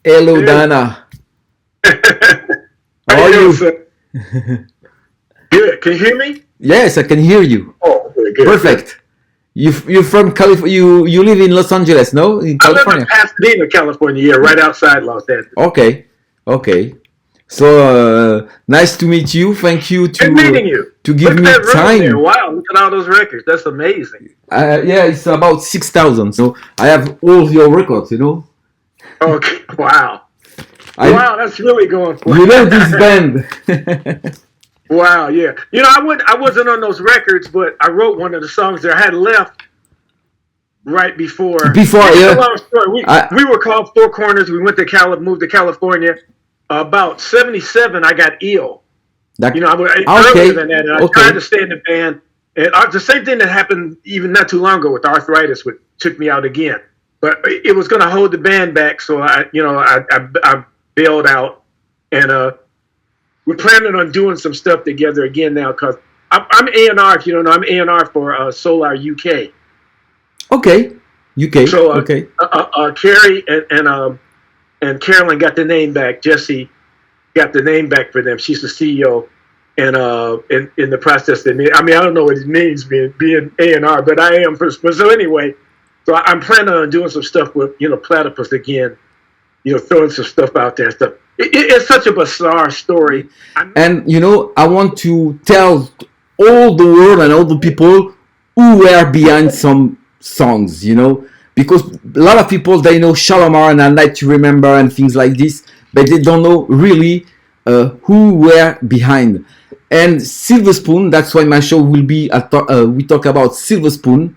Hello, Dana. How are you? Good. Can you hear me? Yes, I can hear you. Oh, very good. Perfect. You're from California. You live in Los Angeles, no? In California. I live in Pasadena, California. Yeah, right outside Los Angeles. Okay. Okay. So nice to meet you. Thank you Good meeting you. To give me time. There. Wow, look at all those records. That's amazing. Yeah, it's about 6,000. So I have all your records. You know. Okay. Wow. Wow, that's really going for you know this band. Wow, yeah. You know, I wasn't on those records, but I wrote one of the songs there. I had left right before. Yeah. A long story. We were called Four Corners. We went to moved to California. About 77, I got ill. Earlier than that, and I tried to stay in the band. And the same thing that happened even not too long ago with arthritis, which took me out again. But it was going to hold the band back, so I bailed out, and we're planning on doing some stuff together again now. Cause I'm A&R, if you don't know, I'm A&R for Solar UK. Okay, UK. So okay. Carrie and Carolyn got the name back. Jesse got the name back for them. She's the CEO, and in the process, I don't know what it means being A&R, but I am for. So anyway. So I'm planning on doing some stuff with, Platypus again, throwing some stuff out there and stuff. It's such a bizarre story. And, I want to tell all the world and all the people who were behind some songs, because a lot of people, they know Shalamar and I Like to Remember and things like this, but they don't know really who were behind. And Silverspoon, that's why my show will be, we talk about Silverspoon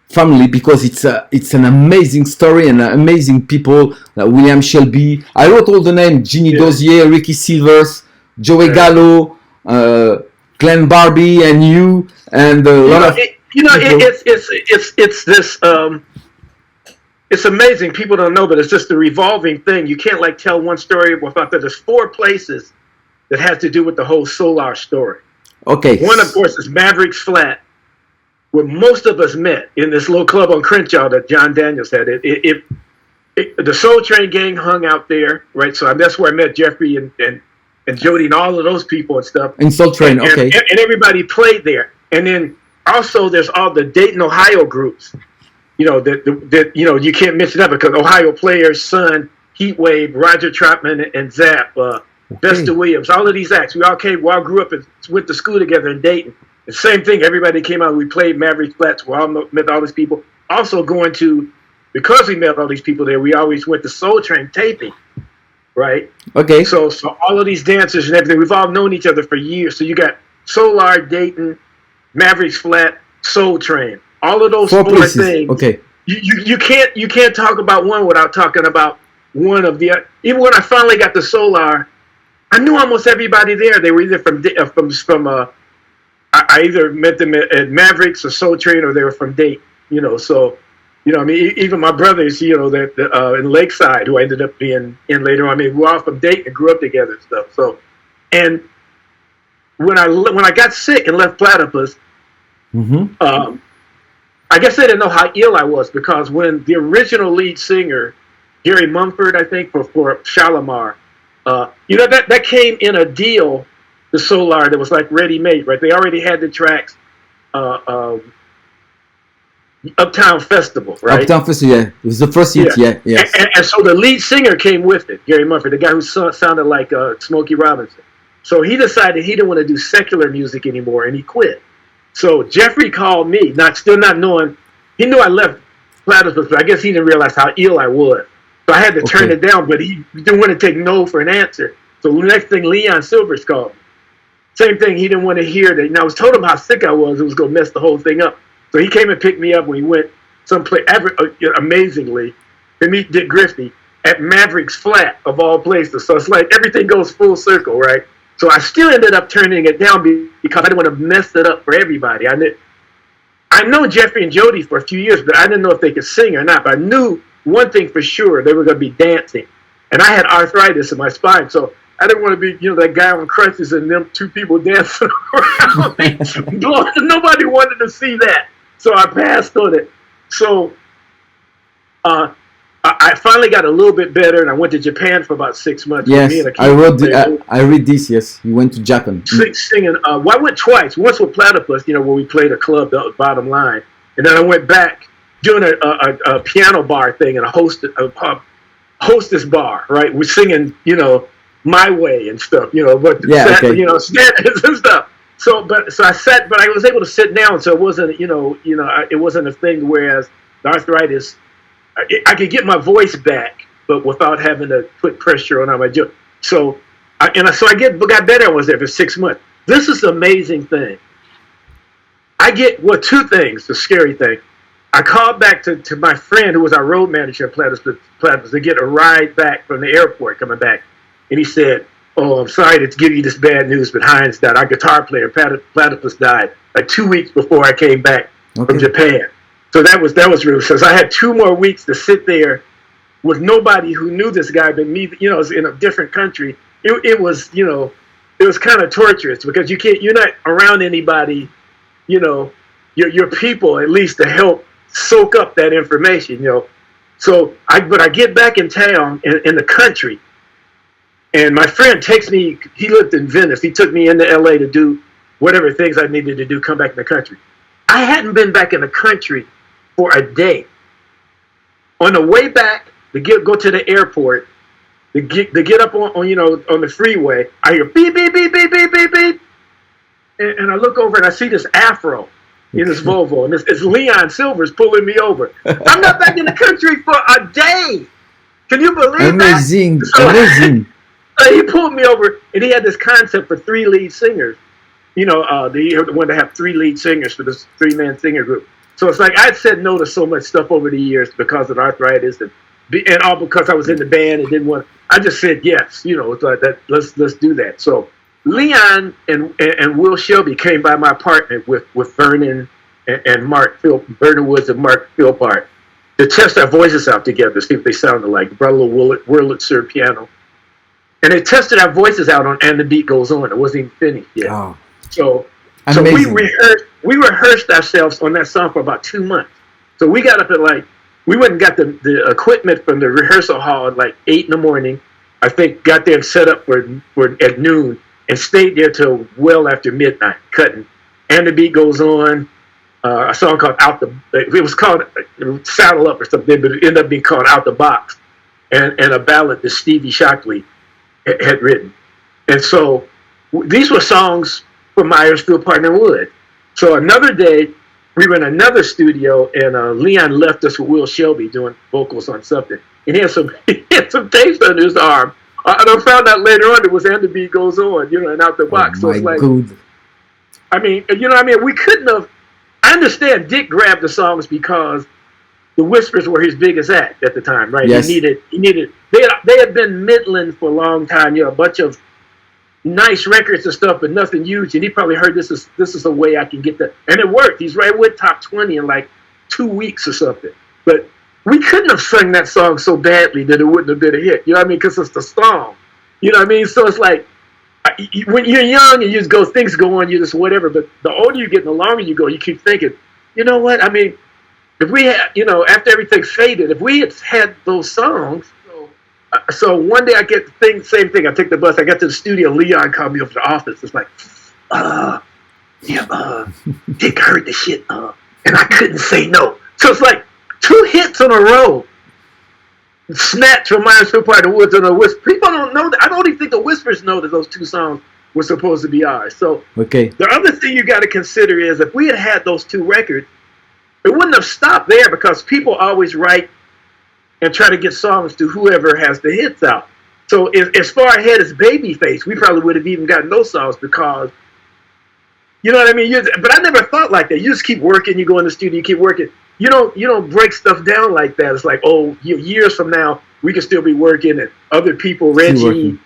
family, because it's an amazing story and amazing people. William Shelby, I wrote all the names: Ginny Dozier, Ricky Sylvers, Joey Gallo, Glenn Barbie, and you, and a lot of it's this it's amazing. People don't know, but it's just a revolving thing. You can't tell one story without that. There's 4 places that has to do with the whole Solar story. Okay. One, of course, is Maverick's Flat, where most of us met in this little club on Crenshaw that John Daniels had. The Soul Train gang hung out there, right? So that's where I met Jeffrey and Jody and all of those people and stuff. In Soul Train, okay. And everybody played there. And then also there's all the Dayton, Ohio groups. That you can't mix it up, because Ohio Players, Sun, Heatwave, Roger Troutman, and Zap, Vesta Williams, all of these acts. We all grew up and went to school together in Dayton. The same thing, everybody came out, we played Maverick Flats, we all met all these people. Also because we met all these people there, we always went to Soul Train taping, right? Okay. So all of these dancers and everything, we've all known each other for years. So you got Solar, Dayton, Mavericks Flat, Soul Train. All of those 4 things. Okay. you can't talk about one without talking about one of the. Even when I finally got to Solar, I knew almost everybody there. They were either from I either met them at Mavericks or Soul Train, or they were from Dayton. You know, so I mean, even my brothers, you know, that in Lakeside, who I ended up being in later on. I mean, we're all from Dayton and grew up together and stuff. So, and when I got sick and left Platypus, I guess they didn't know how ill I was, because when the original lead singer, Gary Mumford, I think, for Shalimar, you know, that came in a deal to Solar that was like ready-made, right? They already had the tracks, Uptown Festival, right? Uptown Festival, yeah. It was the first hit, yeah. Yes. And so the lead singer came with it, Gary Mumford, the guy who sounded like Smokey Robinson. So he decided he didn't want to do secular music anymore, and he quit. So Jeffrey called me, still not knowing. He knew I left Platypus, but I guess he didn't realize how ill I was. So I had to turn it down, but he didn't want to take no for an answer. So the next thing, Leon Sylvers called me. Same thing, he didn't want to hear that. And I was told him how sick I was. It was going to mess the whole thing up. So he came and picked me up when he went someplace, amazingly, to meet Dick Griffey at Maverick's Flat, of all places. So it's like everything goes full circle, right? So I still ended up turning it down because I didn't want to mess it up for everybody. I know Jeffrey and Jody for a few years, but I didn't know if they could sing or not. But I knew one thing for sure, they were going to be dancing. And I had arthritis in my spine, so I didn't want to be, you know, that guy on crutches and them two people dancing around me. Nobody wanted to see that. So I passed on it. So I finally got a little bit better, and I went to Japan for about 6 months. Yes, I read this. Yes, you went to Japan. Singing. Well, I went twice. Once with Platypus, you know, where we played a club, the Bottom Line, and then I went back doing a piano bar thing and a hostess bar. Right, we're singing, you know, My Way and stuff. You know, but you know, standards and stuff. So I sat, but I was able to sit down, so it wasn't, it wasn't a thing. Whereas the arthritis, I could get my voice back, but without having to put pressure on my jaw. So I got better. I was there for 6 months. This is the amazing thing. I get, well, two things. The scary thing. I called back to my friend who was our road manager at Platypus to get a ride back from the airport coming back, and he said, "Oh, I'm sorry to give you this bad news, but Hines died. Our guitar player, Platypus, died like 2 weeks before I came back from Japan." So that was real. So I had 2 more weeks to sit there with nobody who knew this guy but me. You know, in a different country. It was, you know, it was kind of torturous because you're not around anybody, you know, your people at least to help soak up that information, you know. So I get back in town in the country. And my friend takes me, he lived in Venice. He took me into LA to do whatever things I needed to do, come back in the country. I hadn't been back in the country for a day. On the way back, go to the airport, to get up on the freeway, I hear beep, beep, beep, beep, beep, beep, beep. And I look over and I see this Afro in this Volvo. And it's Leon Sylvers pulling me over. I'm not back in the country for a day. Can you believe Amazing. that? Amazing. He pulled me over, and he had this concept for 3 lead singers. You know, he wanted to have 3 lead singers for this 3-man singer group. So it's like I'd said no to so much stuff over the years because of arthritis and all because I was in the band and didn't want. I just said yes. You know, it's like that. Let's do that. So Leon and Will Shelby came by my apartment with Vernon and Vernon Woods and Mark Philpart to test our voices out together, see what they sounded like. Brought a little Wurlitzer piano. And they tested our voices out on And the Beat Goes On. It wasn't even finished yet. Oh, so we rehearsed ourselves on that song for about 2 months. So we got up at we went and got the equipment from the rehearsal hall at 8 in the morning. I think got there and set up for at noon and stayed there till well after midnight cutting. And the Beat Goes On. A song called it was called Saddle Up or something, but it ended up being called Out the Box. And a ballad that Stevie Shockley had written. And so these were songs for Myers, Philpart, and Wood. So another day, we were in another studio, and Leon left us with Will Shelby doing vocals on something. And he had some tapes under his arm. And I found out later on it was And the Beat Goes On, you know, and Out the Box. So it's like, I mean, you know what I mean? We couldn't have, I understand Dick grabbed the songs because the Whispers were his biggest act at the time, right? Yes. He needed. They had been middling for a long time. You know, a bunch of nice records and stuff, but nothing huge. And he probably heard this is a way I can get that, and it worked. He's right with top 20 in like 2 weeks or something. But we couldn't have sung that song so badly that it wouldn't have been a hit. You know what I mean? Because it's the song. You know what I mean? So it's like when you're young and you just go, things go on, you just whatever. But the older you get, and the longer you go, you keep thinking, you know what? I mean, if we had, you know, after everything faded, if we had those songs. So one day I get the thing, same thing. I take the bus. I got to the studio. Leon called me up to the office. It's like, Dick heard the shit, and I couldn't say no. So it's like 2 hits in a row. Snatch from Myers Hill Park, The Woods, and The Whispers. People don't know that. I don't even think the Whispers know that those 2 songs were supposed to be ours. So the other thing you got to consider is if we had those 2 records, it wouldn't have stopped there because people always write and try to get songs to whoever has the hits out. So as far ahead as Babyface, we probably would have even gotten those songs because, you know what I mean? But I never thought like that. You just keep working. You go in the studio, you keep working. You don't break stuff down like that. It's like, oh, years from now, we can still be working, and other people, Reggie,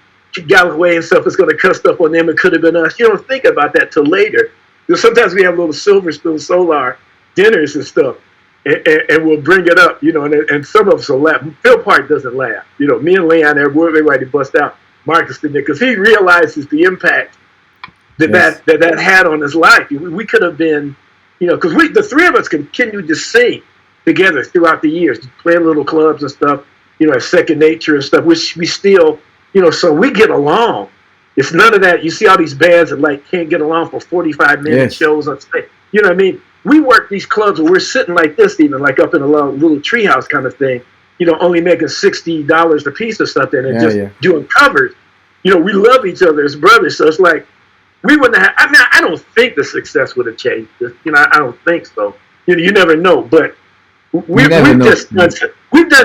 Galloway and stuff, is going to cut stuff on them. It could have been us. You don't think about that till later. Because sometimes we have little Silverspoon Solar dinners and stuff. And we'll bring it up, you know, and some of us will laugh. Phil Park doesn't laugh. You know, me and Leon, everybody bust out. Marcus did it because he realizes the impact that had on his life. We could have been, you know, because the 3 of us continued to sing together throughout the years, playing little clubs and stuff, you know, at Second Nature and stuff, which we still, you know, so we get along. It's none of that. You see all these bands that like can't get along for 45-minute shows on stage. You know what I mean? We work these clubs where we're sitting like this, even like up in a little treehouse kind of thing, you know, only making $60 a piece or something and doing covers. You know, we love each other as brothers. So it's like, we wouldn't have, I mean, I don't think the success would have changed. You know, I don't think so. You know, you never know. But we've done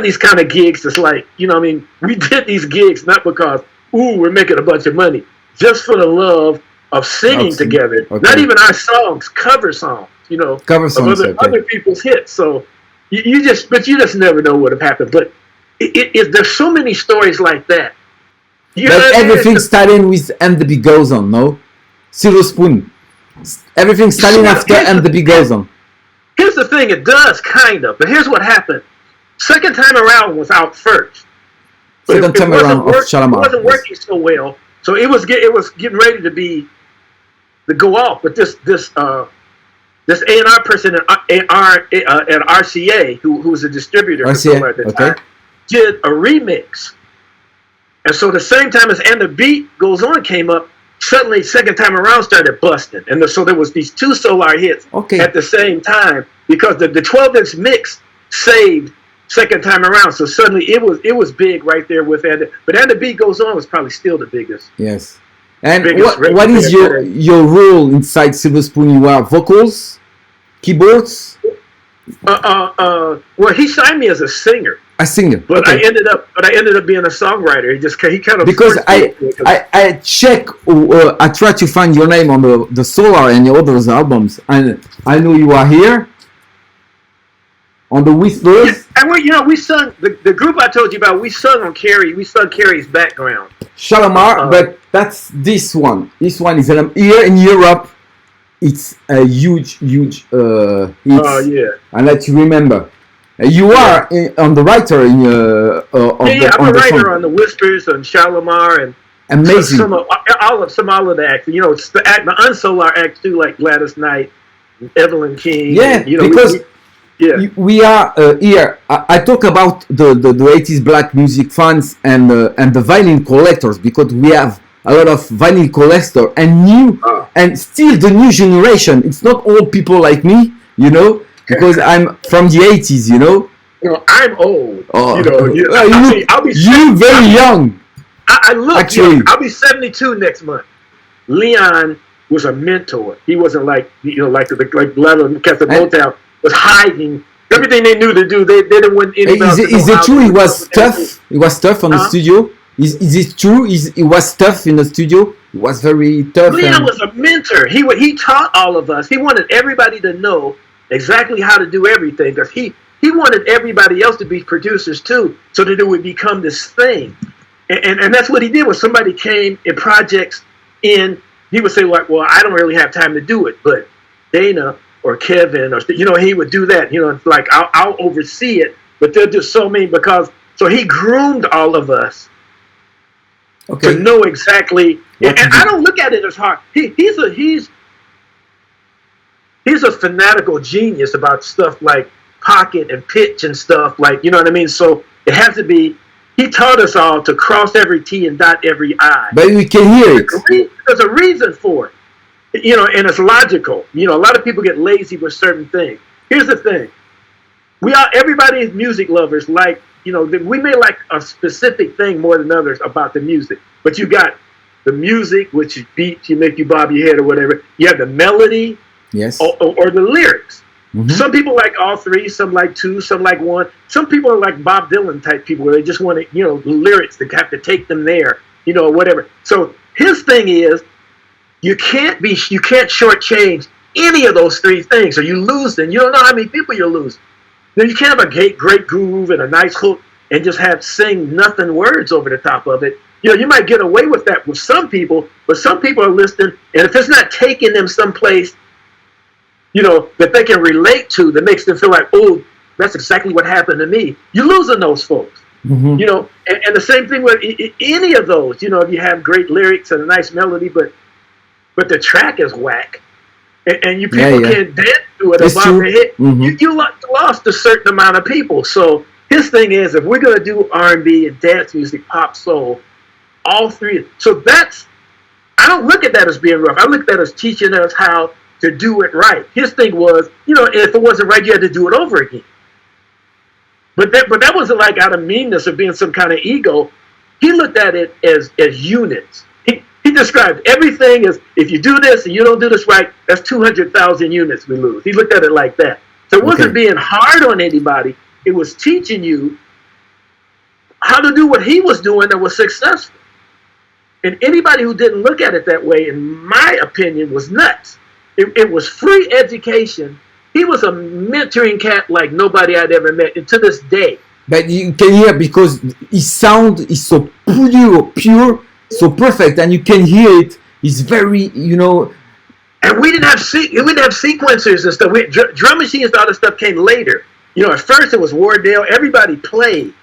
these kind of gigs. It's like, you know what I mean? We did these gigs not because, we're making a bunch of money, just for the love of singing together. Okay. Not even our songs, cover songs. You know, cover songs, of other people's hits. So you just never know what would have happened. But there's so many stories like that. But everything starting with "And the Beat Goes On," no? Silverspoon. Everything starting after "And the Beat Goes On." Here's the thing: it does kind of. But here's what happened. Second Time Around was out first. Second Time Around of Shalamar. It wasn't working so well, so it was getting ready to go off. But this A&R person at RCA, who was a distributor for Songwriter at the time, did a remix. And so the same time as "And the Beat Goes On" came up, suddenly Second Time Around started busting. And so there was these 2 Solar hits at the same time because the 12-inch mix saved Second Time Around. So suddenly it was big right there with but "And the Beat Goes On" was probably still the biggest. Yes. And what is your role inside Silverspoon? You are vocals, keyboards? Well, he signed me as a singer. A singer. But I ended up being a songwriter. He kind of because I check. I try to find your name on the Solar and your other albums, and I know you are here on the Whispers. Yeah, and we sung the group I told you about. We sung on Carrie. We sung Carrie's background. Shalamar, but that's this one. This one is here in Europe. It's a huge hit. I let you remember. You are on the writer in I'm a writer on the Whispers and Shalamar and amazing. Some of the acts. You know, it's the unsolar acts too, like Gladys Knight, Evelyn King. Yeah, and, you know, because we are here. I talk about the 80s black music fans and the vinyl collectors because we have a lot of vinyl collectors and still the new generation. It's not old people like me, you know, because I'm from the 80s, you know. You know, I'm old. Oh. You know, I'll be very young. I look actually. I'll be 72 next month. Leon was a mentor. He wasn't like like Blood and Captain Motown was hiding everything they knew to do. They didn't want anybody. Is it true? He was tough. He was tough on the studio. Is it true? He was tough in the studio. He was very tough. Leon was a mentor. He taught all of us. He wanted everybody to know exactly how to do everything because he he wanted everybody else to be producers too, so that it would become this thing. And that's what he did. When somebody came in projects in, he would say like, well, I don't really have time to do it, but Dana or Kevin or, you know, he would do that. You know, it's like, I'll oversee it, but they'll do so many so he groomed all of us to know exactly. And I don't look at it as hard. He's a fanatical genius about stuff like pocket and pitch and stuff, like, you know what I mean? So it has to be, he taught us all to cross every T and dot every I. But we can hear it. There's a reason for it, you know, and it's logical. You know, a lot of people get lazy with certain things. Here's the thing. Everybody is music lovers. Like, you know, we may like a specific thing more than others about the music, but you got the music, which beats, you make you bob your head or whatever. You have the melody, yes, or the lyrics. Mm-hmm. Some people like all three, some like two, some like one. Some people are like Bob Dylan type people where they just want to, you know, the lyrics, they have to take them there, you know, whatever. So his thing is, you can't shortchange any of those three things, or you lose them. You don't know how many people you'll lose. Now, you can't have a great groove and a nice hook and just sing nothing words over the top of it. You know, you might get away with that with some people, but some people are listening, and if it's not taking them someplace, you know, that they can relate to, that makes them feel like, oh, that's exactly what happened to me, you're losing those folks. Mm-hmm. You know, and the same thing with any of those. You know, if you have great lyrics and a nice melody, but the track is whack, and you people can't dance to it above your head, you lost a certain amount of people. So his thing is, if we're going to do R&B and dance music, pop, soul, all three. So I don't look at that as being rough. I look at that as teaching us how to do it right. His thing was, you know, if it wasn't right, you had to do it over again. But that wasn't like out of meanness or being some kind of ego. He looked at it as units. He described everything as, if you do this and you don't do this right, that's 200,000 units we lose. He looked at it like that. So it wasn't being hard on anybody. It was teaching you how to do what he was doing that was successful. And anybody who didn't look at it that way, in my opinion, was nuts. It was free education. He was a mentoring cat like nobody I'd ever met, and to this day. But you can hear, because his sound is so pure, so perfect, and you can hear it. It's very, you know. And we didn't have sequencers and stuff. Drum machines and all that stuff came later. You know, at first it was Wardell. Everybody played.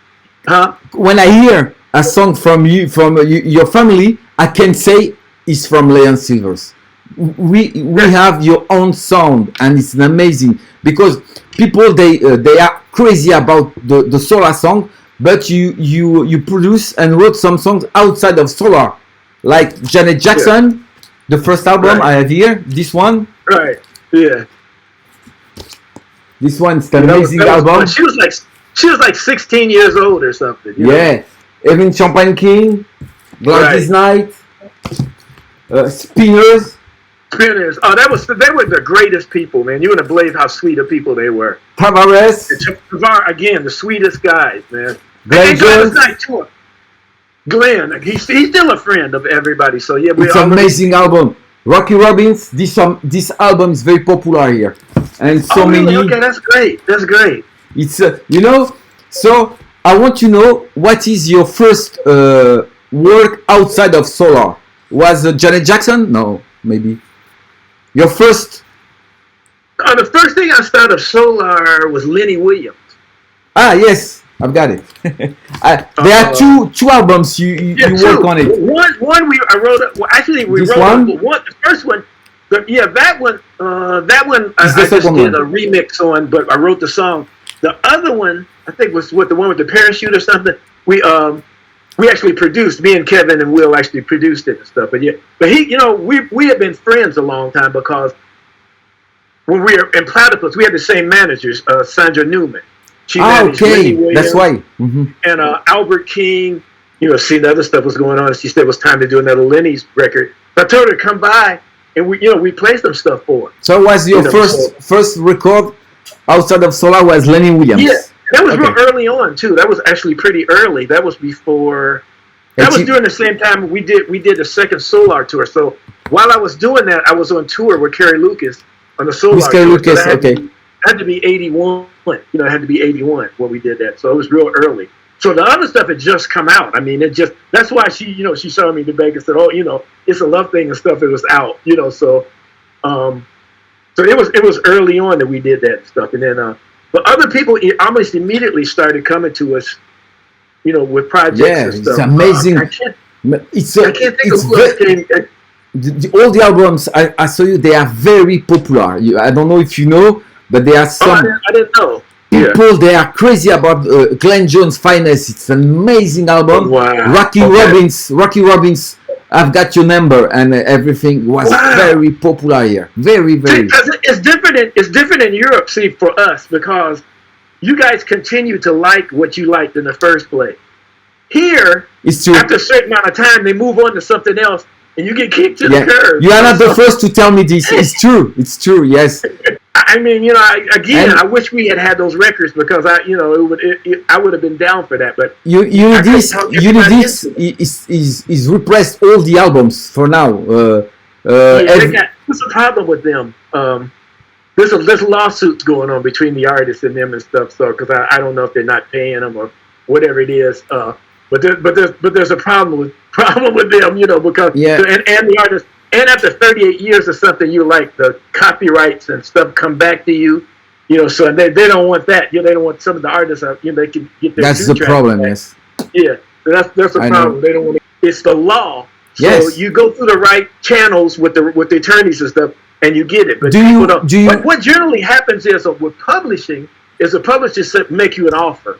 When I hear a song from your family, I can say it's from Leon Sylvers. We have your own sound, and it's amazing, because people they are crazy about the solar song, but you produce and wrote some songs outside of solar, like Janet Jackson, the first album I have here, this one, this one's an amazing album. She was like 16 years old or something. You know? Even Champagne King, Gladys Knight, Spinners. Oh, they were the greatest people, man. You wouldn't believe how sweet of people they were. Tavares. Again, the sweetest guys, man. Glenn Jones. Glenn, he's still a friend of everybody. So yeah, it's an amazing album. Rocky Robbins. This album is very popular here, and so many. Really? Okay, that's great. That's great. It's you know. So I want to know, what is your first work outside of solar? Was Janet Jackson? No, maybe. Your first? The first thing I started solar was Lenny Williams. Ah, yes, I've got it. There are two albums you work on it. One I wrote. Well, actually, we wrote one. The first one, that one I just did a remix on, but I wrote the song. The other one, I think, was the one with the parachute or something. We actually produced, me and Kevin and Will actually produced it and stuff. But he, you know, we had been friends a long time, because when we were in Platypus, we had the same managers, Sandra Newman. She managed Lenny Williams, that's why. Mm-hmm. And Albert King, you know, seeing the other stuff was going on, and she said it was time to do another Lenny's record. So I told her to come by, and we played some stuff for her. So was your first record outside of solar was Lenny Williams? Yeah. That was real early on too. That was actually pretty early. That was before. That was during the same time we did the second Solar tour. So while I was doing that, I was on tour with Kerry Lucas on the Solar tour. Lucas, so had to be 81. You know, it had to be 81 when we did that. So it was real early. So the other stuff had just come out. I mean, that's why she, you know, she saw me in the bank and said, oh, you know, It's a Love Thing and stuff. It was out, you know, so it was early on that we did that stuff. And then, but other people almost immediately started coming to us, you know, with projects and stuff. It's amazing. I can't think of who else came. All the albums I saw you, they are very popular. I don't know if you know, but there are some. I didn't know. People, they are crazy about Glenn Jones' Finest. It's an amazing album. Wow. Rocky Robbins, I've Got Your Number, and everything was very popular here. Very, very. It's different in Europe, see, for us, because you guys continue to like what you liked in the first place. Here, it's true. After a certain amount of time, they move on to something else, and you get kicked to the curb. You are not the first to tell me this. It's true. It's true. Yes. I mean, you know, I wish we had those records because I would have been down for that. But Unidis is repressed all the albums for now. There's a problem with them. There's lawsuits going on between the artists and them and stuff. So because I don't know if they're not paying them or whatever it is. But there's a problem with them, you know, because and the artists. And after 38 years or something, you like the copyrights and stuff come back to you, you know. So they don't want that. You know, they don't want some of the artists. You know, they can get their. That's the problem. Back. Yes. Yeah, that's a problem. They don't want. It's the law. So you go through the right channels with the attorneys and stuff, and you get it. But what generally happens is with publishing is the publishers make you an offer.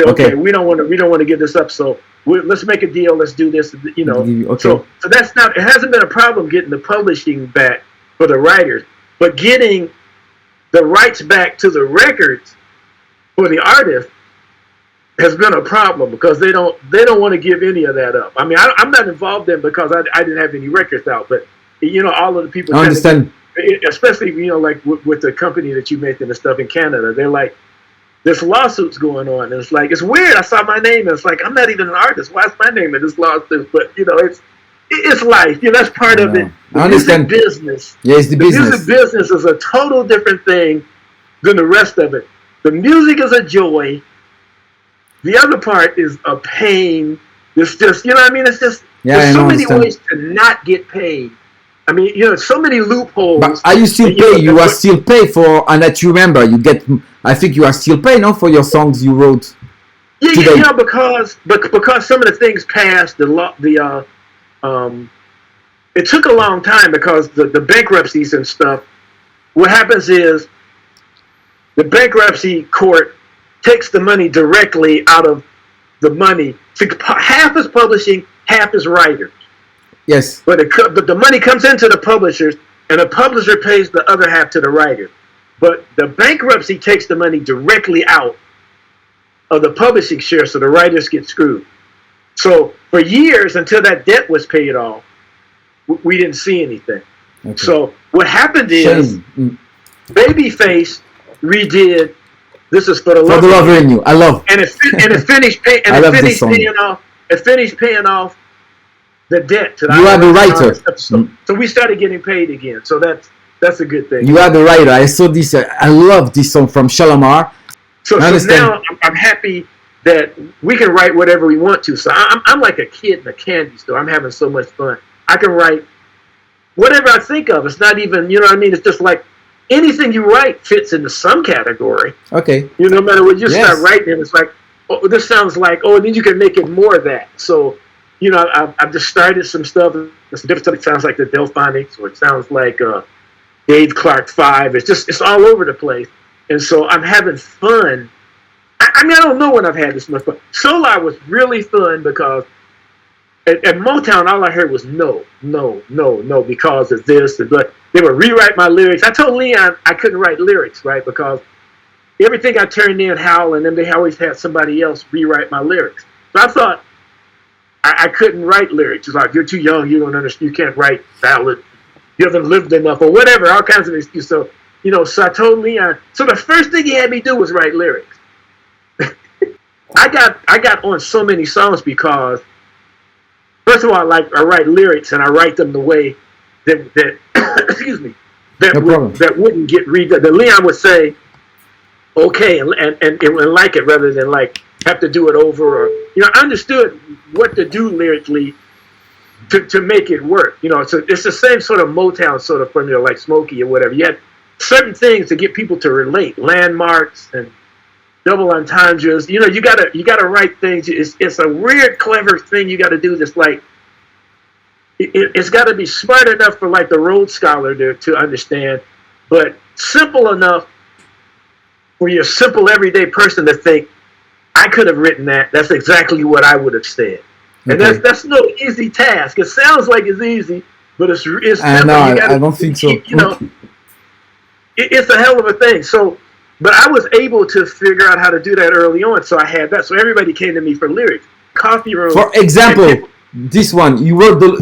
Okay, we don't want to give this up. So. Let's make a deal. Let's do this. You know. Okay. So that's not. It hasn't been a problem getting the publishing back for the writers, but getting the rights back to the records for the artist has been a problem because they don't want to give any of that up. I mean, I'm not involved in because I didn't have any records out, but you know, all of the people. I understand. Especially you know, like with the company that you make and the stuff in Canada, they're like. There's lawsuits going on, and it's like it's weird. I saw my name, and it's like I'm not even an artist. Why's my name in this lawsuit? But you know, it's life. You know, that's part of it. I understand. Business. Yeah, it's the business. Music business is a total different thing than the rest of it. The music is a joy. The other part is a pain. It's just, you know what I mean? It's just there's so many ways to not get paid. I mean, you know, so many loopholes. But are you still paid? You are still paid for, and that you remember, you get. I think you are still paid, no, for your songs you wrote. Yeah, because some of the things passed it took a long time because the bankruptcies and stuff. What happens is the bankruptcy court takes the money directly out of the money. Half is publishing, half is writers. Yes. But the money comes into the publishers, and the publisher pays the other half to the writers. But the bankruptcy takes the money directly out of the publishing share, so the writers get screwed. So for years, until that debt was paid off, we didn't see anything. Okay. So what happened is Babyface redid "This Is for the Love in You." I love, and it finished paying off the debt to the you are the writer. So we started getting paid again. So that's a good thing. You are the writer. I saw this. I love this song from Shalamar. So now I'm happy that we can write whatever we want to. So I'm like a kid in a candy store. I'm having so much fun. I can write whatever I think of. It's not even, you know what I mean? It's just like anything you write fits into some category. Okay. You know, no matter what you start writing, it's like, oh, this sounds like, oh, and then you can make it more of that. So, you know, I've just started some stuff. There's some different stuff. It sounds like the Delphonics, or it sounds like Dave Clark 5. It's all over the place. And so I'm having fun. I mean, I don't know when I've had this much fun. Solar was really fun because at Motown, all I heard was no, because of this. But they would rewrite my lyrics. I told Leon I couldn't write lyrics, right? Because everything I turned in, Hal and them, they always had somebody else rewrite my lyrics. So I thought I couldn't write lyrics. It's like, you're too young, you don't understand, you can't write ballad, you haven't lived enough, or whatever, all kinds of excuses. So, you know, so I told Leon, so the first thing he had me do was write lyrics. I got on so many songs because, first of all, I write lyrics and I write them the way that excuse me, that wouldn't get redone. That Leon would say, okay and like it rather than like have to do it over, or I understood what to do lyrically to make it work. So it's the same sort of Motown sort of formula, like Smokey or whatever. You had certain things to get people to relate, landmarks and double entendres. You gotta write things. It's a weird, clever thing you got to do. That's like it's got to be smart enough for like the Rhodes Scholar to understand, but simple enough for your simple everyday person to think, I could have written that. That's exactly what I would have said. And that's no easy task. It sounds like it's easy, but it's simple. I don't think so. It's a hell of a thing. So, but I was able to figure out how to do that early on. So I had that. So everybody came to me for lyrics. Coffee room. For example, this one you wrote the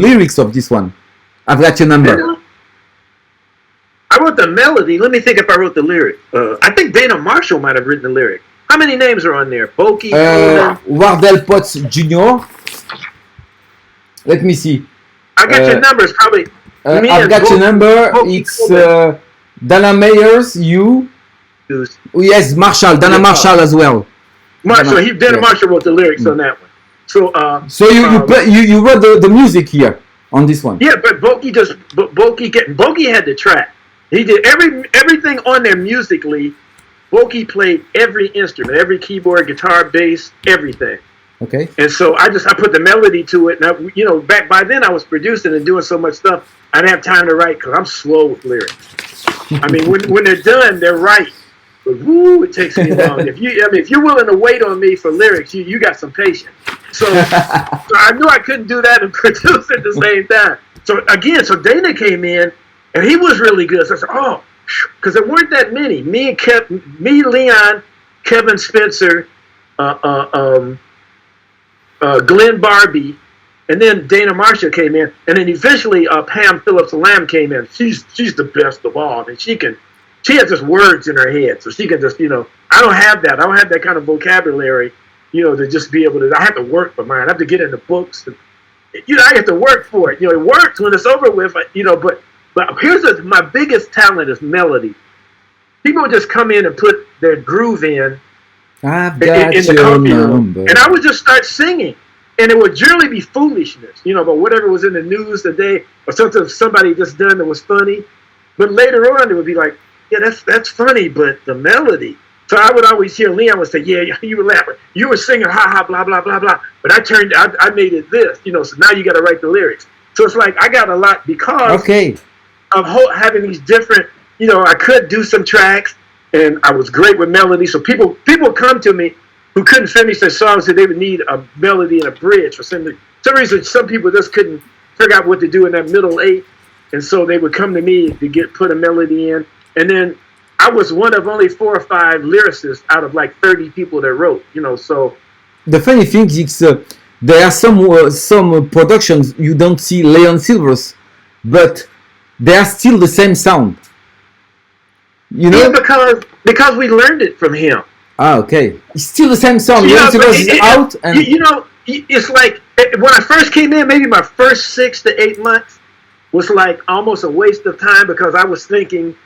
lyrics of this one. I've got your number. I wrote the melody. Let me think if I wrote the lyric. I think Dana Marshall might have written the lyric. How many names are on there? Boki, Wardell Potts Jr. Let me see. I got your numbers. Probably. I've got your number. It's Dana Meyers. You. Yes, Marshall. Dana Marshall as well. Dana Marshall wrote the lyrics on that one. So you wrote the music here on this one. Yeah, but Boki had the track. He did everything on there musically. Boki played every instrument, every keyboard, guitar, bass, everything. Okay. And so I put the melody to it. Now, back by then I was producing and doing so much stuff, I didn't have time to write because I'm slow with lyrics. I mean, when they're done, they're right. But woo, it takes me long. If you're willing to wait on me for lyrics, you got some patience. So I knew I couldn't do that and produce at the same time. So Dana came in, and he was really good. So I said, because there weren't that many. Me, Leon, Kevin Spencer, Glenn Barbie, and then Dana Marshall came in, and then eventually Pam Phillips Lamb came in. She's the best of all. I mean, she has just words in her head, so she can just I don't have that. I don't have that kind of vocabulary, to just be able to. I have to work for mine. I have to get in the books. I have to work for it. It works when it's over with. But here's my biggest talent is melody. People just come in and put their groove in. I've got in the coffee room, and I would just start singing, and it would generally be foolishness, but whatever was in the news today, or something somebody just done that was funny. But later on, it would be like, yeah, that's funny, but the melody. So I would always hear Leon would say, yeah, you were laughing, you were singing, ha ha, blah blah blah blah, but I made it this, so now you got to write the lyrics. So it's like I got a lot because of having these different, I could do some tracks. And I was great with melody. So people come to me who couldn't finish their songs, so they would need a melody and a bridge. For some reason, some people just couldn't figure out what to do in that middle eight. And so they would come to me to put a melody in. And then I was one of only 4 or 5 lyricists out of like 30 people that wrote, so. The funny thing is there are some productions you don't see Leon Sylvers, but they are still the same sound. Yeah, because we learned it from him. Okay. It's still the same song. It's out. And it's like when I first came in, maybe my first 6 to 8 months was like almost a waste of time because I was thinking,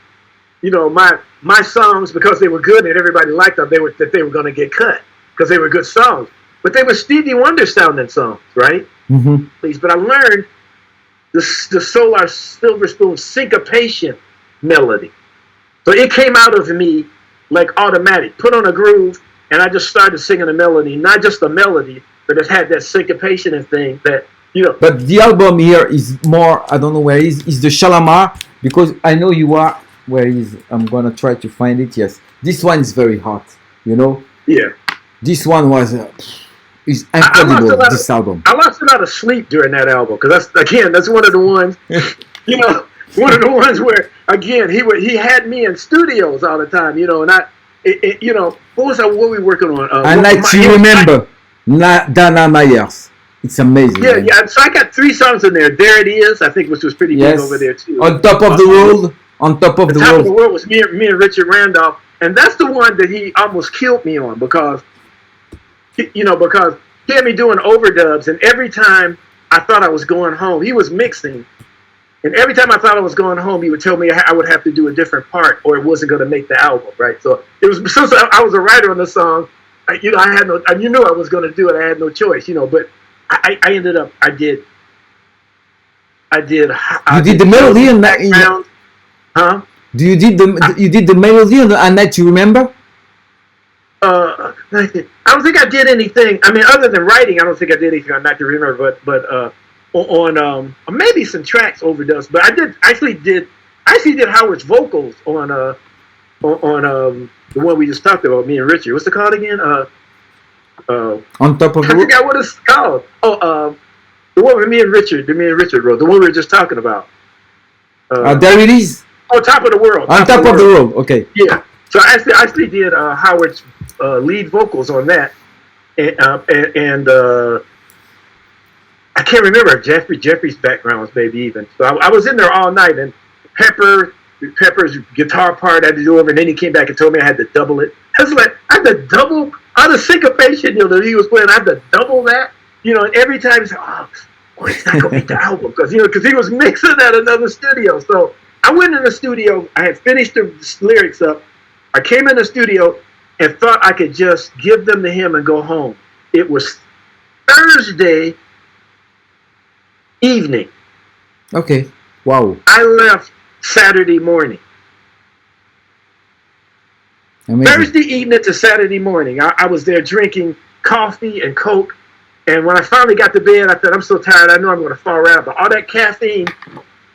my songs, because they were good and everybody liked them, they were going to get cut because they were good songs. But they were Stevie Wonder sounding songs, right? Mm-hmm. But I learned the Solar Silverspoon syncopation melody. So it came out of me like automatic, put on a groove, and I just started singing a melody, not just a melody, but it had that syncopation and thing that, But the album here is more, I don't know where it is the Shalamar, because I know you are, where is, I'm going to try to find it, yes. This one is very hot, Yeah. This one is incredible, this album. I lost a lot of sleep during that album, because that's one of the ones, one of the ones where, again, he had me in studios all the time, and what we working on? I like to remember Dana Meyers. It's amazing. Yeah. So I got 3 songs in there. There It Is, I think, which was pretty big over there too. On Top of the World. On Top of the World. Top of the World was me and Richard Randolph, and that's the one that he almost killed me on because he had me doing overdubs, and every time I thought I was going home, he was mixing. And every time I thought I was going home, he would tell me I would have to do a different part, or it wasn't going to make the album, right? So it was, since I was a writer on the song, you know, I had no, you knew I was going to do it. I had no choice, you know. But I ended up, I did the melody and that, huh? You did the melody and that, you remember? I don't think I did anything. I mean, other than writing, I don't think I did anything on Not to Remember. But on maybe some tracks overdubs. But I actually did Howard's vocals on the one we just talked about, me and Richard. What's it called again? On Top of the World. I forgot what it's called. The one with me and Richard wrote. The one we were just talking about. There it is. On Top of the World. On Top of the World. Okay. Yeah. So I actually did Howard's lead vocals on that, and I can't remember Jeffrey's background was maybe even. So I was in there all night, and Pepper's guitar part I had to do over, and then he came back and told me I had to double it. I was like, I had to double all the syncopation, you know, that he was playing. I had to double that, you know. And every time he's like, boy, it's not gonna make the album because he was mixing at another studio. So I went in the studio. I had finished the lyrics up. I came in the studio and thought I could just give them to him and go home. It was Thursday evening. Okay. Wow. I left Saturday morning. Amazing. Thursday evening to Saturday morning. I was there drinking coffee and Coke. And when I finally got to bed, I thought, I'm so tired. I know I'm going to fall out. But all that caffeine,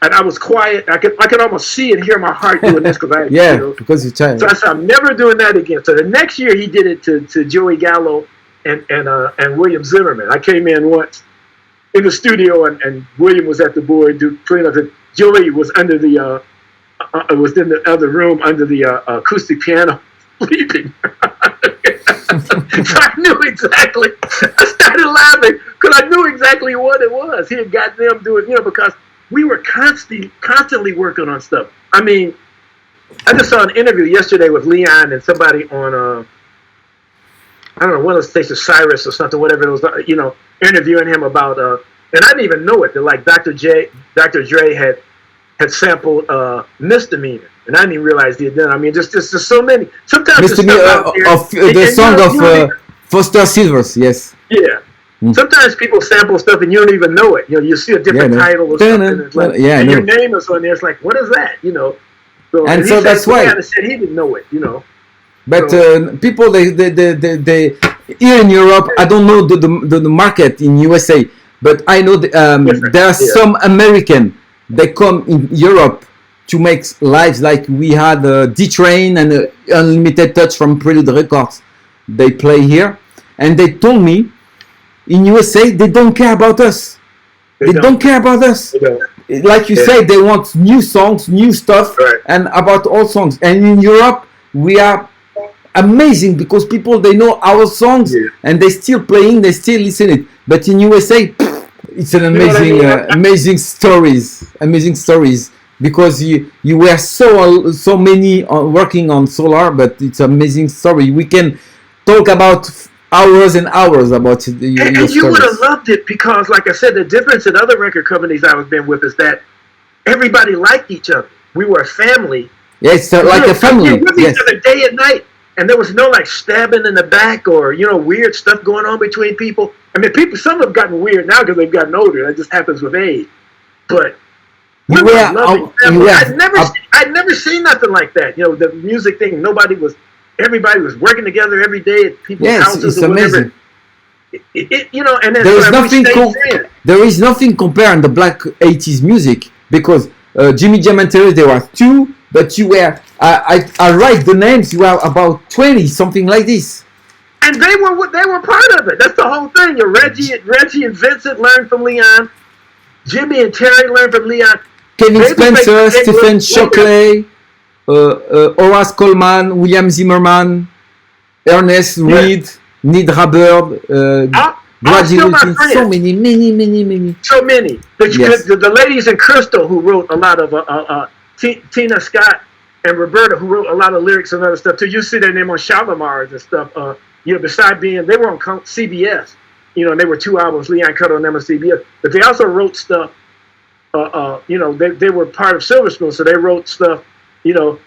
and I was quiet. I could almost see and hear my heart doing this because I had because you're tired. So I said, I'm never doing that again. So the next year he did it to Joey Gallo and William Zimmerman. I came in once in the studio and William was at the board playing up. Joey was under the was in the other room under the acoustic piano sleeping. So I knew exactly. I started laughing because I knew exactly what it was. He had got them doing, you know, because we were constantly working on stuff. I mean, I just saw an interview yesterday with Leon and somebody on, I don't know, one of the stations, Cyrus or something, whatever it was, you know, interviewing him about, and I didn't even know it, that like Dr. Dre had sampled Misdemeanor. And I didn't even realize he had done. I mean, just so many. Sometimes the song of Foster Silvers, yes. Yeah. Sometimes people sample stuff and you don't even know it. You know, you see a different title or something. It's like, and your name is on there. It's like, what is that? You know. So, and so that's why. He said he didn't know it. You know. But people, they here in Europe, I don't know the market in USA, but I know there are some American. They come in Europe to make lives like we had D-Train and Unlimited Touch from Prelude Records. They play here, and they told me in USA they don't care about us. They don't care about us. Like you say, they want new songs, new stuff, and about all songs. And in Europe, we are amazing because people, they know our songs and they still playing, they still listening. But in USA, it's an amazing, amazing stories. Because you were so many working on Solar, but it's an amazing story. We can talk about hours and hours about your and you stories. Would have loved it because, like I said, the difference in other record companies I was been with is that everybody liked each other. We were a family. Yes, like a family. With each other day and night, and there was no like stabbing in the back or weird stuff going on between people. I mean, some have gotten weird now because they've gotten older. That just happens with age, but. I'd never seen nothing like that. You know, the music thing. Everybody was working together every day at people's houses. It's amazing. And then there is nothing comparing the Black 80s music because Jimmy Jam and Terrence, there were two, but you were. I write the names. You were about 20, something like this. And they were part of it. That's the whole thing. Reggie and Vincent learned from Leon. Jimmy and Terry learned from Leon. Kevin Spencer, Stephen Shockley, Horace Coleman, William Zimmerman, Ernest Reed, Nidra Bird, Brady Wilson, so many. So many. The ladies in Crystal who wrote a lot of Tina Scott and Roberta who wrote a lot of lyrics and other stuff too. You see their name on Shalimars and stuff. Besides being, they were on CBS. And they were 2 albums. Leon cut on them on CBS, but they also wrote stuff you know, they were part of Silverspoon, so they wrote stuff, you know,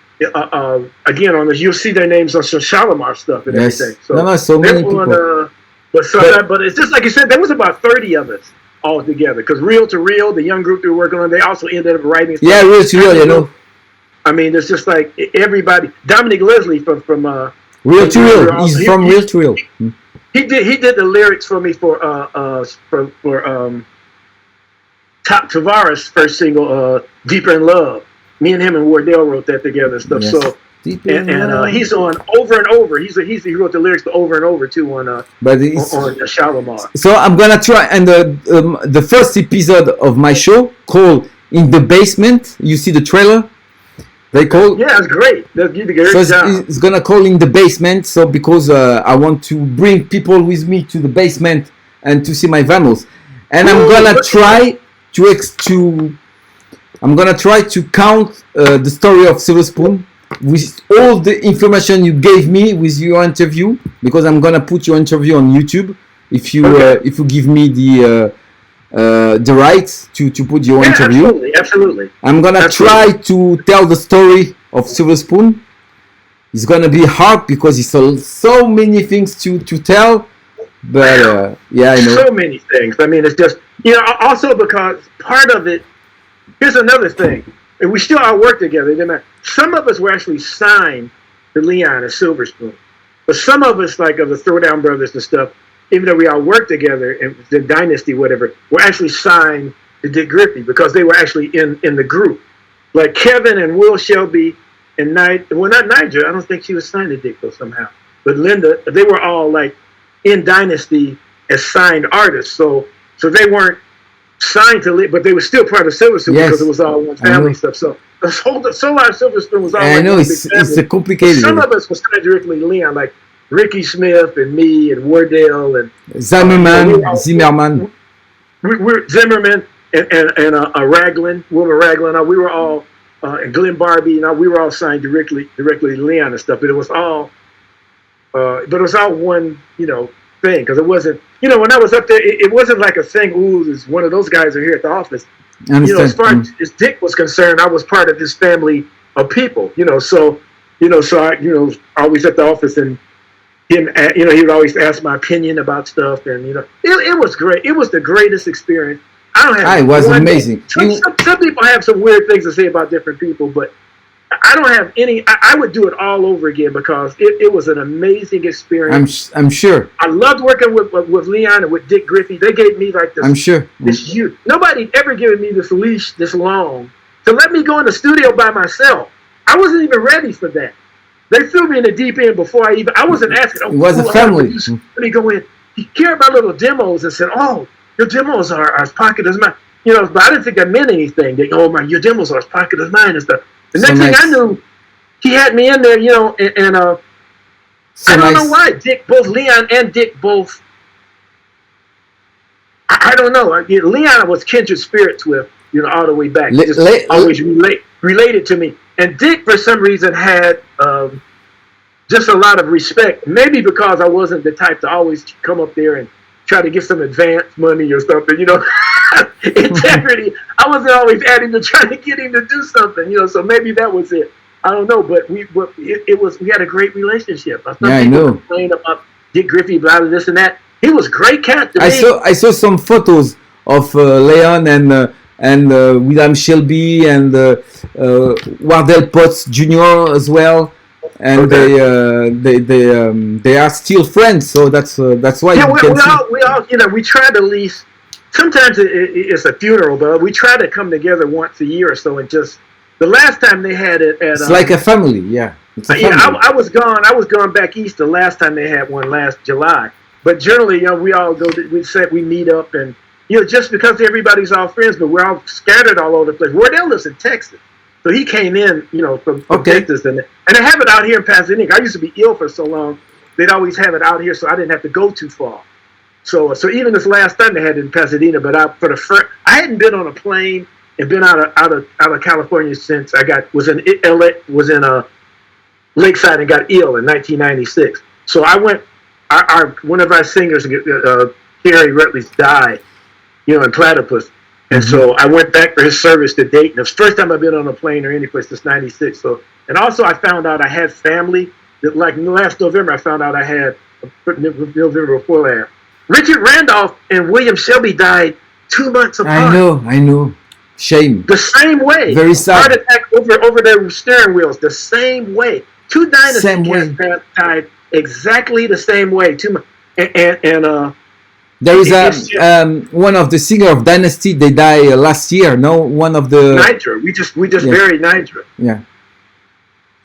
again on this. You'll see their names on some Shalimar stuff and everything. So so many people. But it's just like you said, there was about 30 of us all together. Because Reel to Reel, the young group they were working on, they also ended up writing stuff. Yeah, Reel to Reel, you know. I mean, it's just like everybody. Dominic Leslie from Reel to Reel. He's from Reel to Reel. He did the lyrics for me for Tavares' first single, Deeper in Love. Me and him and Wardell wrote that together and stuff. Yes. So and he's on Over and Over. He wrote the lyrics to Over and Over too on Shalimar. So I'm gonna try, and the first episode of my show called In the Basement. You see the trailer? They call. Yeah, it's great. You did a great job. It's gonna call In the Basement. So because I want to bring people with me to the basement and to see my vinyls, and I'm gonna try to count the story of Silverspoon with all the information you gave me with your interview, because I'm gonna put your interview on YouTube if you give me the rights to put your interview. Absolutely. I'm gonna try to tell the story of Silverspoon. It's gonna be hard because it's so many things to tell, but yeah, I know. So many things. I mean, it's just, you know, also because part of it. Here's another thing. And we still all work together. Some of us were actually signed to Leon and Silverspoon. But some of us, like of the Throwdown Brothers and stuff, even though we all worked together in the Dynasty, whatever, were actually signed to Dick Griffey because they were actually in the group. Like Kevin and Will Shelby and not Nigel. I don't think she was signed to Dick though somehow. But Linda, they were all like in Dynasty as signed artists. So they weren't signed to live, but they were still part of Silverspoon because it was all one family stuff. So the whole Solar Silverspoon was all. I know it's a complicated. Some of us was signed directly to Leon, like Ricky Smith and me and Wardell and Zimmerman, Zimmerman and Raglan, Wilmer Raglan. We were all and Glenn Barbie. You know, we were all signed directly to Leon and stuff. But it was all, one, you know, thing, because it wasn't, you know, when I was up there, it wasn't like a thing. Ooh, there's one of those guys are here at the office. You know, as far as Dick was concerned, I was part of his family of people. You know, so I, always at the office, and him, he would always ask my opinion about stuff, and it was great. It was the greatest experience. It was amazing. Some people have some weird things to say about different people, but I don't have any. I would do it all over again because it was an amazing experience. I'm sure. I loved working with Leon and with Dick Griffey. They gave me like this. I'm sure. This youth. Nobody ever given me this leash this long to let me go in the studio by myself. I wasn't even ready for that. They threw me in the deep end before I wasn't asking. It was a family. Let me go in. He cared about little demos and said, "Oh, your demos are as pocket as mine." But I didn't think that meant anything. They go, "Oh my, your demos are as pocket as mine and stuff." The next thing I knew, he had me in there, and I don't know why. Both Leon and Dick both. I don't know. Leon was kindred spirits with, all the way back. Always related to me. And Dick, for some reason, had just a lot of respect. Maybe because I wasn't the type to always come up there and try to get some advance money or something, integrity. I wasn't always at him to try to get him to do something, so maybe that was it. I don't know, but we had a great relationship. I know. Complain about Dick Griffey, blah, this and that. He was a great cat to me. I saw some photos of Leon and William Shelby and Wardell Potts Jr. as well. And they are still friends, so that's why we try to at least. Sometimes it's a funeral, but we try to come together once a year or so, and just the last time they had it at it's like a family, yeah. It's a family. I was gone. I was gone back east the last time they had one last July. But generally, we all go. We meet up, and just because everybody's all friends, but we're all scattered all over the place. Wardell lives in Texas. So he came in, from Texas, and they have it out here in Pasadena. I used to be ill for so long; they'd always have it out here, so I didn't have to go too far. So even this last time they had it in Pasadena, but I hadn't been on a plane and been out of California since was in Lakeside and got ill in 1996. So I went. One of our singers, Carrie Rutley's, died, in Platypus. And so I went back for his service to Dayton. It was the first time I've been on a plane or any place since '96. So, and also I found out I had family. That, like last November, I found out I had November before that. Richard Randolph and William Shelby died 2 months apart. I know. Shame. The same way. Very sad. Heart attack over their steering wheels. The same way. Two dynasty cats died exactly the same way. There is one of the singer of Dynasty. They died last year. No, one of the Nitra. We just buried Nitra. Yeah.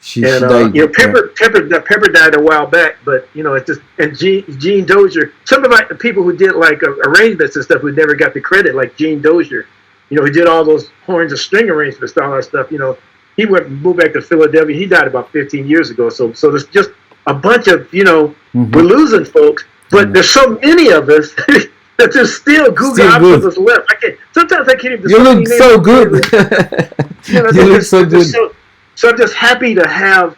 She died. Pepper died a while back, but it's just and Gene Dozier. Some of the people who did like arrangements and stuff who never got the credit, like Gene Dozier. He did all those horns and string arrangements, all that stuff. He moved back to Philadelphia. He died about 15 years ago. So there's just a bunch of we're losing folks. But there's so many of us that there's still Google options left. Sometimes I can't even. You look so good. You look so good. So I'm just happy to have,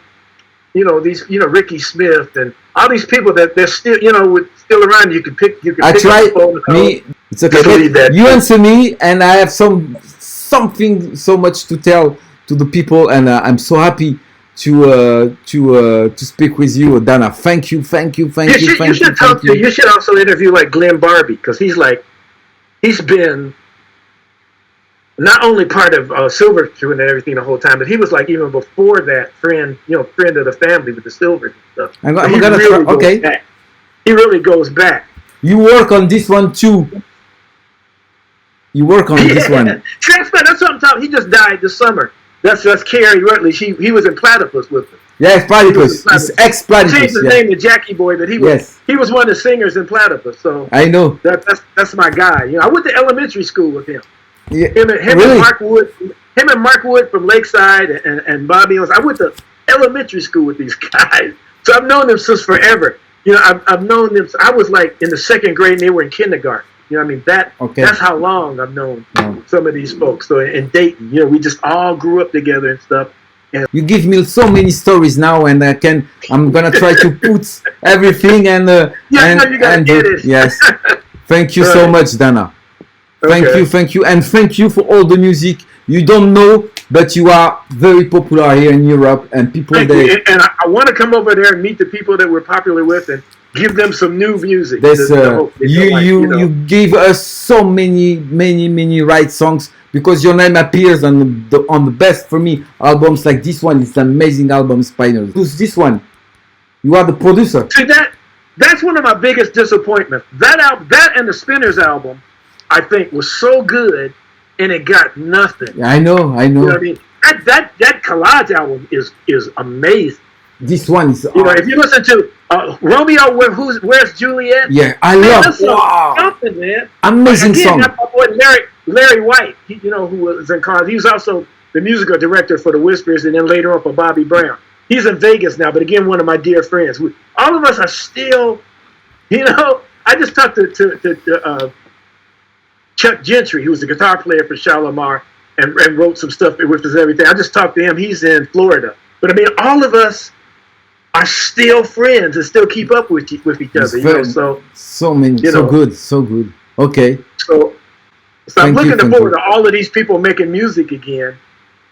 these, Ricky Smith and all these people that they're still, still around. You can pick. I try me. It's okay. You answer me, and I have something so much to tell to the people, and I'm so happy to speak with you, Dana. Thank you. You should also interview like Glenn Barbie, because he's been not only part of Silverspoon and everything the whole time, but he was like even before that friend of the family with the Silvers and stuff. He really goes back. You work on this one too. You work on this one. That's what I'm talking. He just died this summer. That's Carrie Rutley. He was in Platypus with him. Yeah, Platypus. He's ex-Platypus. He changed his name to Jackie Boy, but he was one of the singers in Platypus. So I know. That's my guy. I went to elementary school with him. Yeah, him and Mark Wood from Lakeside and Bobby Owens. I went to elementary school with these guys. So I've known them since forever. I've known them. I was like in the second grade and they were in kindergarten. That's how long I've known some of these folks. So in Dayton, we just all grew up together and stuff. And you give me so many stories now, and I'm gonna try to put everything and you gotta get it. Yes. Thank you so much, Dana. Thank you, and thank you for all the music. You don't know, but you are very popular here in Europe, and people And I want to come over there and meet the people that we're popular with and give them some new music. You gave us so many right songs, because your name appears on the best for me albums like this one. It's an amazing album, Spinal. Who's this one? You are the producer. See, that's one of my biggest disappointments. That and the Spinners album, I think, was so good, and it got nothing. I know. You know what I mean? That Collage album is amazing. This one is. If you listen to Romeo, Where's Juliet? Yeah, I love. Wow, something, man. Amazing song. My boy Larry White, who was in College. He was also the musical director for the Whispers, and then later on for Bobby Brown. He's in Vegas now, but again, one of my dear friends. All of us are still, I just talked to Chuck Gentry, who was the guitar player for Shalimar and wrote some stuff with us and everything. I just talked to him. He's in Florida. But I mean, all of us are still friends and still keep up with each other. So many, so good. Okay. So I'm looking forward to all of these people making music again,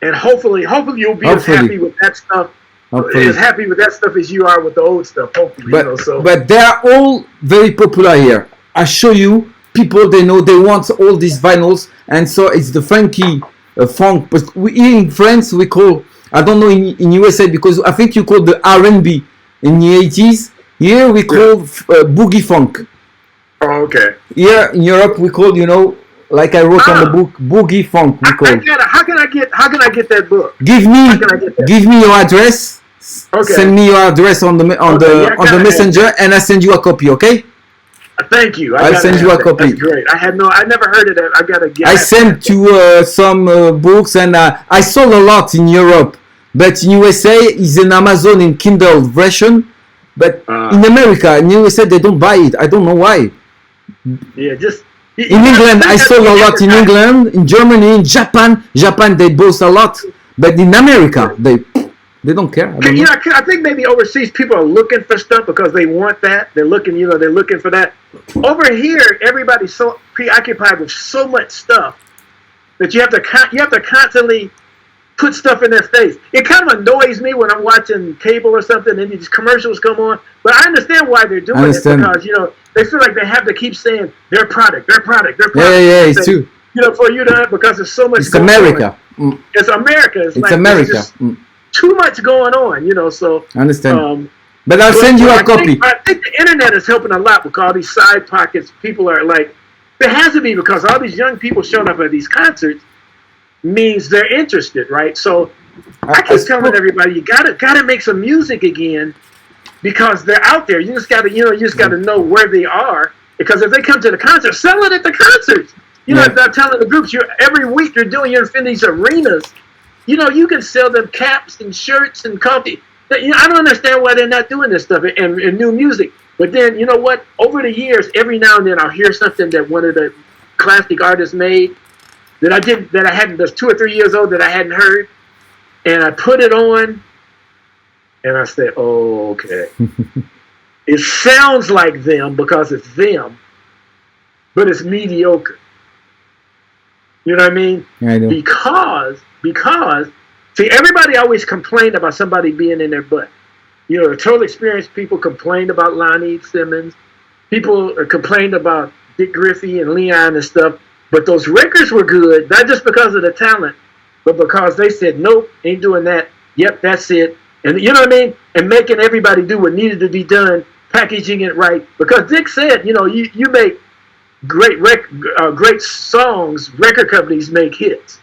and hopefully you'll be as happy with that stuff. As happy with that stuff as you are with the old stuff, hopefully. But they are all very popular here. I show you, people, they want all these vinyls, and so it's the funky funk. But here in France, we call, I don't know in USA, because I think you call the R&B in the 80s. Here we call boogie funk. Oh, okay. Here in Europe, we call, like I wrote on the book, boogie funk. We call. How can I get that book? Give me your address. Okay. Send me your address on the messenger, and I send you a copy. Okay. Thank you. I'll send you a copy. That's great. I never heard of that. I gotta get. I sent to some books, and I sold a lot in Europe, but in USA is an Amazon in Kindle version. But in America, in USA, they don't buy it. I don't know why. Yeah, just. In England, I sold a lot in England, in Germany, in Japan. Japan, they boast a lot, but in America, they don't care. I think maybe overseas people are looking for stuff because they want that. They're looking, they're looking for that. Over here, everybody's so preoccupied with so much stuff that you have to constantly put stuff in their face. It kind of annoys me when I'm watching cable or something and these commercials come on. But I understand why they're doing it, because they feel like they have to keep saying their product. Yeah, it's true. For you to, because there's so much. It's America. It's America. It's like, America. Too much going on, so. I understand. But I'll send you a copy. I think the internet is helping a lot with all these side pockets. People are like, there has to be, because all these young people showing up at these concerts means they're interested, right? So I keep telling everybody, you gotta make some music again, because they're out there. You just gotta know where they are, because if they come to the concert, sell it at the concerts. They're telling the groups, every week you're in these arenas. You can sell them caps and shirts and coffee. I don't understand why they're not doing this stuff and new music. But then, you know what? Over the years, every now and then I'll hear something that one of the classic artists made that I hadn't, that's 2 or 3 years old that I hadn't heard. And I put it on and I said, oh, okay. It sounds like them because it's them, but it's mediocre. You know what I mean? Yeah, I know. Because see, everybody always complained about somebody being in their butt. The Total Experience people complained about Lonnie Simmons. People complained about Dick Griffey and Leon and stuff. But those records were good, not just because of the talent, but because they said, nope, ain't doing that. Yep, that's it. And you know what I mean? And making everybody do what needed to be done, packaging it right. Because Dick said, you make great songs, record companies make hits.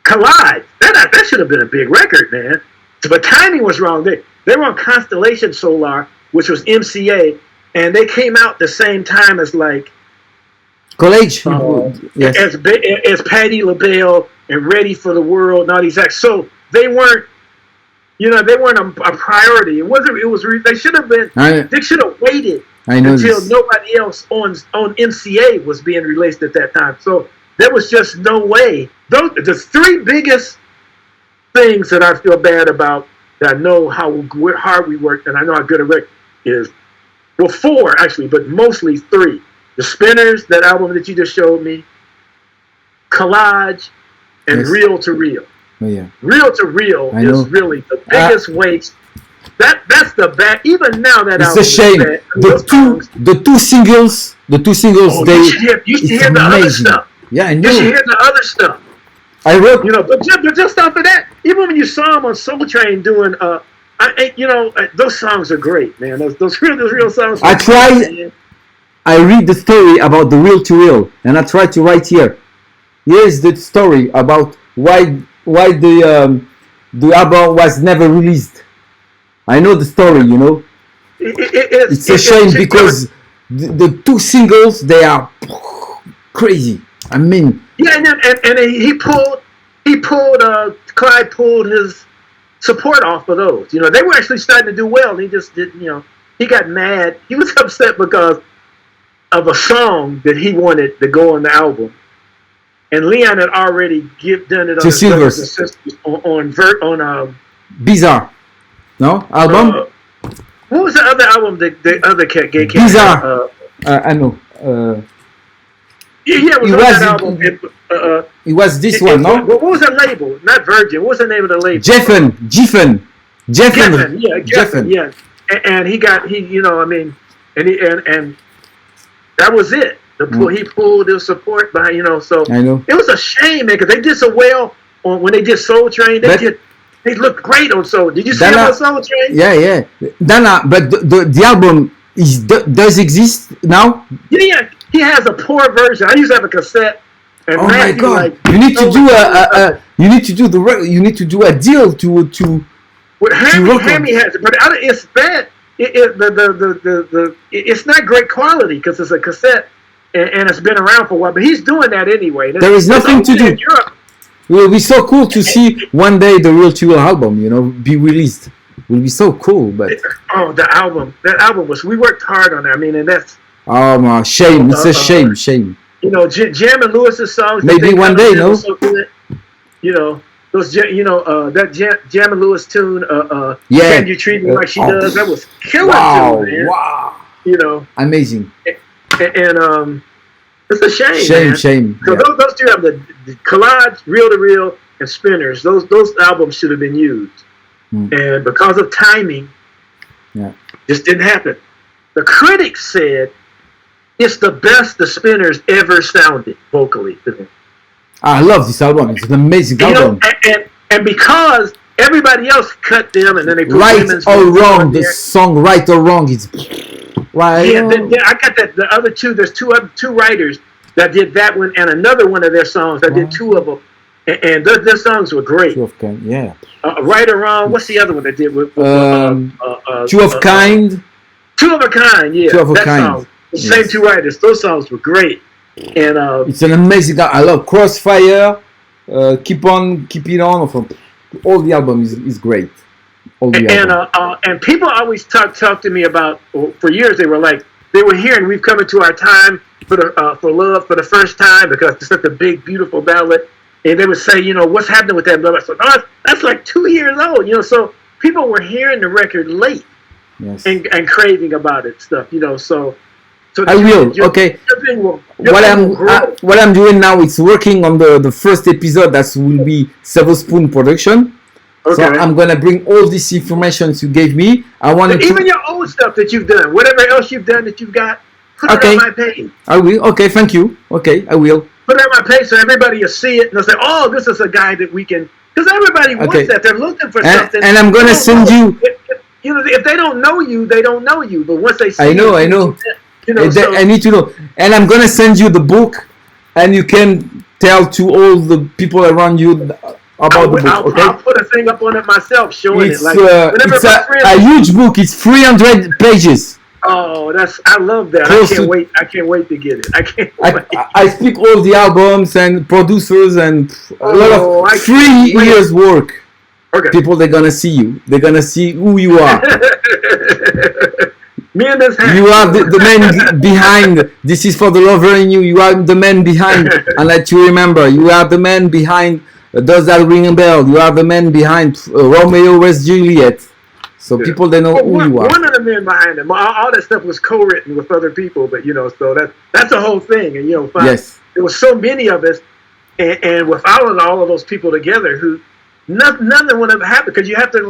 Collide, that should have been a big record, man. But timing was wrong. They were on Constellation Solar, which was MCA, and they came out the same time as like College, yes, as Patti LaBelle and Ready for the World and all these acts. So they weren't, a priority. They should have been. They should have waited until nobody else on MCA was being released at that time. So there was just no way. The 3 biggest things that I feel bad about, that I know how hard we worked and I know how good a record is, 4 actually, but mostly 3. The Spinners, that album that you just showed me, Collage, and Reel to Reel. Oh, yeah. Reel to Reel is really the biggest waste. That's the bad. Even now that it's album. It's a shame. The two singles. Oh, you should hear the other stuff. Yeah, I know. You should hear the other stuff. I wrote. But just off of that, even when you saw him on Soul Train doing, those songs are great, man. Those real songs. I read the story about the Reel to Reel, and I try to write here. Here's the story about why the album was never released. I know the story, It's a shame because the 2 singles, they are crazy. I mean, yeah, and he pulled Clyde pulled his support off of those. They were actually starting to do well. And he just didn't. He got mad. He was upset because of a song that he wanted to go on the album, and Leon had already done it on his Sylvers on Bizarre, no album. What was the other album? The other cat gay cat. Bizarre. I know. Yeah, it was on that album. It was this one, no? What was the label? Not Virgin. What was the name of the label? Geffen. Yeah. And he and that was it. He pulled his support by, so I know. It was a shame, man, because they did so well when they did Soul Train. They looked great on Soul. Did you see them on Soul Train? Yeah. Dana, but the album does exist now? Yeah, he has a poor version. I used to have a cassette. And oh my God! You need to do a deal to. Well, Hammy has it, but it's bad. It's not great quality because it's a cassette and it's been around for a while. But he's doing that anyway. There is nothing to do. It will be so cool to see one day the Reel to Reel album, be released. It will be so cool. But that album was. We worked hard on that. I mean, and that's. Oh my shame! It's a shame. Jam and Lewis's songs. Maybe one day, no. So good. Those, that Jam and Lewis tune. Can You Treat Me Like She Does? That was killer tune, man. Wow. Amazing. And It's a shame. Shame. So those two albums, the Collage, Reel to Reel, and Spinners, those albums should have been used. And because of timing, just didn't happen. The critics said it's the best the Spinners ever sounded vocally. I love this album. It's an amazing album. And because everybody else cut them, and then they put right or wrong, the song right or wrong is right. Yeah, I got that. The other two, there's two writers that did that one and another one of their songs. I did two of them, and their songs were great. Two of Kind, yeah. Right or wrong. What's the other one that did with Two of Kind? Two of a Kind, yeah. Two of a Kind. Song, the same two writers. Those songs were great. And it's an amazing. I love Crossfire. Keep it on. All the album is great. And people always talk to me about, for years they were hearing We've Come Into Our Time for Love for the first time because it's such a big, beautiful ballad. And they would say, what's happening with that ballad? So, that's like 2 years old, so people were hearing the record late and craving about it stuff, so I will. Okay. What I'm doing now is working on the first episode that will be Silverspoon production. Okay. So I'm gonna bring all this information you gave me. I want even your old stuff that you've done, whatever else you've done that you've got, put it on my page. I will. Okay, thank you. Okay, I will. Put it on my page so everybody will see it and they'll say, "Oh, this is a guy that we can." Because everybody wants that. They're looking for something. And I'm gonna send you. If they don't know you, they don't know you. But once they see I know. I need to know. And I'm gonna send you the book, and you can tell to all the people around you about the book. I'll put a thing up on it myself, showing it's a huge book. It's 300 pages. Oh, I love that. I can't wait to get it. I speak all the albums and producers and a lot of 3 years work. Okay. People, they're gonna see you. They're gonna see who you are. Me and this hat. You are the man behind. This is for the lover in you. You are the man behind. And let you remember, you are the man behind. Does that ring a bell? You are the man behind Romeo vs. Juliet. So people, they know who you are. One of the men behind him. All that stuff was co-written with other people, but so that's a whole thing. And there was so many of us, and without all of those people together, who nothing would ever happen because you have to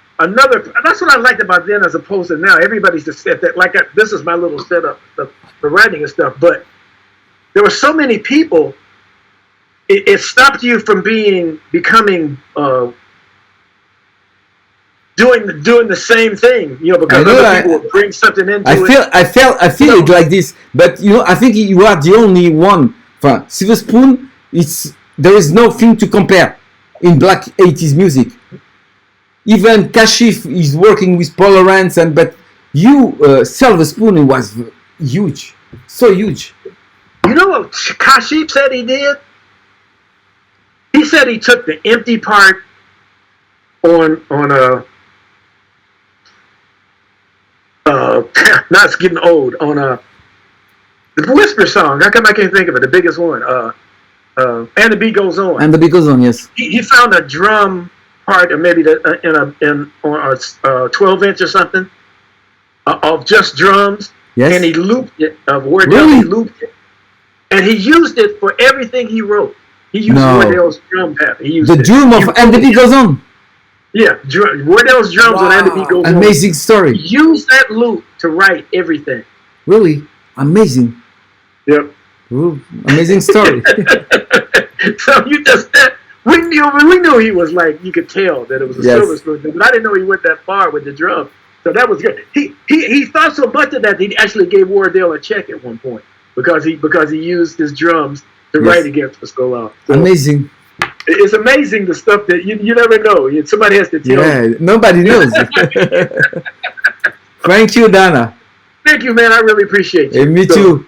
that's what I liked about then as opposed to now. Everybody's just said that this is my little setup for writing and stuff, but there were so many people. It stopped you from becoming. Doing the same thing, because other people will bring something into it. I feel it like this, but I think you are the only one. Silverspoon, there is nothing to compare in black 80s music. Even Kashif is working with Paul Lawrence, but Silverspoon, it was huge, so huge. You know what Kashif said he did? He said he took the empty part on now it's getting old. On the Whisper song. How come I can't think of it? The biggest one. And the Beat Goes On. And the Beat Goes On, yes. He found a drum part, or maybe in a 12-inch or something, of just drums. Yes. And he looped it. Really? He looped it, and he used it for everything he wrote. He used Wardell's drum pattern. He used the drum of And the Beat Goes On. Yeah, Wardell's drums on And the Beat Goes On. Amazing story. He used that loop to write everything. Really? Amazing. Yep. Ooh, amazing story. So we knew he was you could tell that it was a Silverspoon thing, but I didn't know he went that far with the drum. So that was good. He thought so much of that he actually gave Wardell a check at one point because he used his drums to write against for so long. So amazing. It's amazing the stuff that you never know. Somebody has to tell you. Yeah, nobody knows. Thank you, Dana. Thank you, man. I really appreciate you. Hey, me too.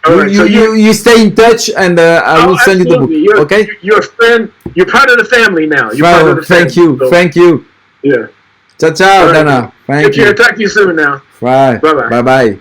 Right, you stay in touch, and I will send you the book. Okay? You're a friend. You're part of the family now. You're part of the family. Thank you. Yeah. Ciao, right, Dana. Thank you. Take care. Talk to you soon now. Bye. Bye. Bye.